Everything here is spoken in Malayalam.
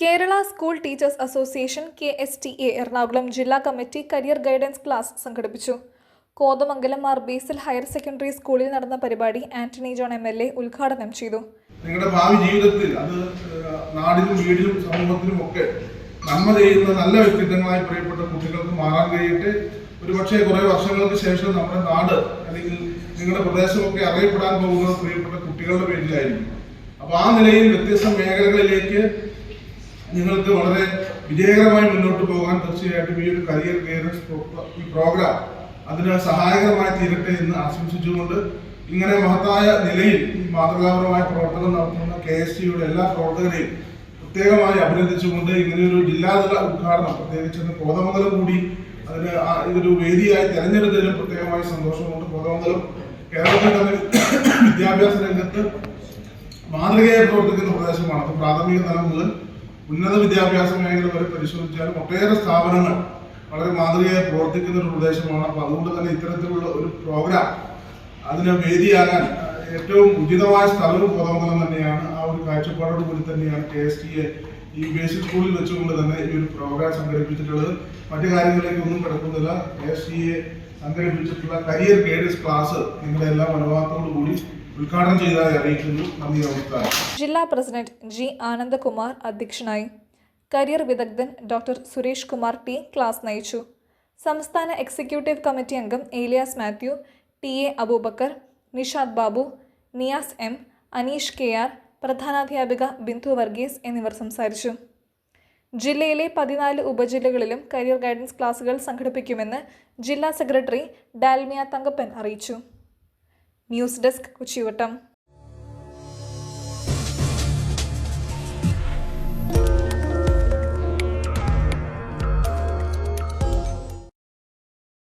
Kerala school teachers association KSTA Ernakulam ജില്ലാ കമ്മിറ്റി കരിയർ ഗൈഡൻസ് ക്ലാസ് സംഘടിപ്പിച്ചു. കോതമംഗലം മാർ ബേസിൽ ഹയർ സെക്കൻഡറി സ്കൂളിൽ നടന്ന പരിപാടി ആന്റണി ജോൺ MLA ഉദ്ഘാടനം ചെയ്തു. നിങ്ങളുടെ ഭാവി ജീവിതത്തിൽ അത് നാടിനും വീടിനും സമൂഹത്തിനും ഒക്കെ നന്മ ചെയ്യുന്ന നല്ല വ്യക്തിത്വങ്ങളായി പ്രിയപ്പെട്ട കുട്ടികൾക്ക് മാറാൻ കഴിയട്ടെ. ഒരുപക്ഷെ കുറെ വർഷങ്ങൾക്ക് ശേഷം നമ്മുടെ നാട് അല്ലെങ്കിൽ നിങ്ങളുടെ പ്രദേശമൊക്കെ അറിയപ്പെടാൻ പോകുന്ന പ്രിയപ്പെട്ട കുട്ടികളുടെ പേരിലായിരിക്കും. അപ്പോൾ ആ നിലയിൽ വ്യത്യസ്ത മേഖലകളിലേക്ക് നിങ്ങൾക്ക് വളരെ വിജയകരമായി മുന്നോട്ട് പോകാൻ തീർച്ചയായിട്ടും ഈ ഒരു കരിയർ ഗൈഡൻസ് പ്രോഗ്രാം അതിന് സഹായകരമായി തീരട്ടെ എന്ന് ആശംസിച്ചുകൊണ്ട് ഇങ്ങനെ മഹത്തായ നിലയിൽ മാതൃകാപരമായ പ്രവർത്തനം നടത്തുന്ന KSTയുടെ എല്ലാ പ്രവർത്തകരെയും പ്രത്യേകമായി അഭിനന്ദിച്ചുകൊണ്ട് ഇങ്ങനെയൊരു ജില്ലാതല ഉദ്ഘാടനം പ്രത്യേകിച്ച് കോതമംഗലം കൂടി അതിന് ഇതൊരു വേദിയായി തെരഞ്ഞെടുത്തതിലും പ്രത്യേകമായി സന്തോഷമുണ്ട്. കോതമംഗലം കേരളത്തിൽ തന്നെ വിദ്യാഭ്യാസ രംഗത്ത് മാതൃകയായി പ്രവർത്തിക്കുന്ന പ്രദേശമാണ്. അത് പ്രാഥമിക തലം മുതൽ ഉന്നത വിദ്യാഭ്യാസ മേഖല വരെ പരിശോധിച്ചാലും ഒട്ടേറെ സ്ഥാപനങ്ങൾ വളരെ മാതൃകയായി പ്രവർത്തിക്കുന്ന ഒരു പ്രദേശമാണ്. അപ്പോൾ അതുകൊണ്ട് തന്നെ ഇത്തരത്തിലുള്ള ഒരു പ്രോഗ്രാം അതിന് വേദിയാകാൻ ഏറ്റവും ഉചിതമായ സ്ഥലവും കോതമംഗലം തന്നെയാണ്. ആ ഒരു കാഴ്ചപ്പാടോട് കൂടി തന്നെയാണ് KSTA ഈ ബേസിക് സ്കൂളിൽ വെച്ചുകൊണ്ട് തന്നെ ഈ ഒരു പ്രോഗ്രാം സംഘടിപ്പിച്ചിട്ടുള്ളത്. മറ്റു കാര്യങ്ങളിലേക്ക് ഒന്നും കിടക്കുന്നില്ല. KSTA സംഘടിപ്പിച്ചിട്ടുള്ള കരിയർ ഗൈഡൻസ് ക്ലാസ് നിങ്ങളുടെ എല്ലാ മനോഭാവത്തോടു കൂടി ഉദ്ഘാടനം ചെയ്തതായി അറിയിക്കുന്നു. നന്ദി, നമസ്കാരം. ജില്ലാ പ്രസിഡന്റ് G. ആനന്ദകുമാർ അധ്യക്ഷനായി. കരിയർ വിദഗ്ധൻ doctor Suresh Kumar T class നയിച്ചു. സംസ്ഥാന എക്സിക്യൂട്ടീവ് കമ്മിറ്റി അംഗം Elias Mathew, TA Abubakar, Nishad Babu, Niyas M, Aneesh KR, പ്രധാനാധ്യാപിക Bindu Varghese എന്നിവർ സംസാരിച്ചു. ജില്ലയിലെ 14 ഉപജില്ലകളിലും കരിയർ ഗൈഡൻസ് ക്ലാസുകൾ സംഘടിപ്പിക്കുമെന്ന് ജില്ലാ സെക്രട്ടറി ഡാൽമിയ തങ്കപ്പൻ അറിയിച്ചു. News desk, കൊച്ചിവട്ടം.